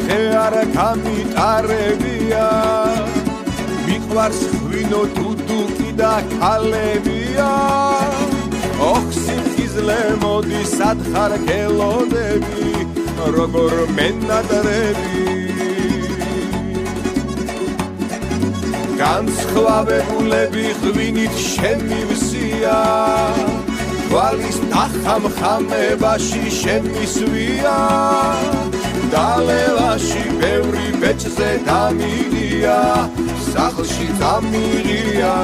ხე არ გამიტარებია მიყვარს ღვინო დუდუკი და ქალებია ოხსიმხიზლე მოდი სათხარ გელოდები როგორ მენადრები განსხვავებულები ღვინით შემივსია თვალის დახამხამებაში შემისვია დალევაში ბევრი ბეჭზე დამიდია სახლში დამიღია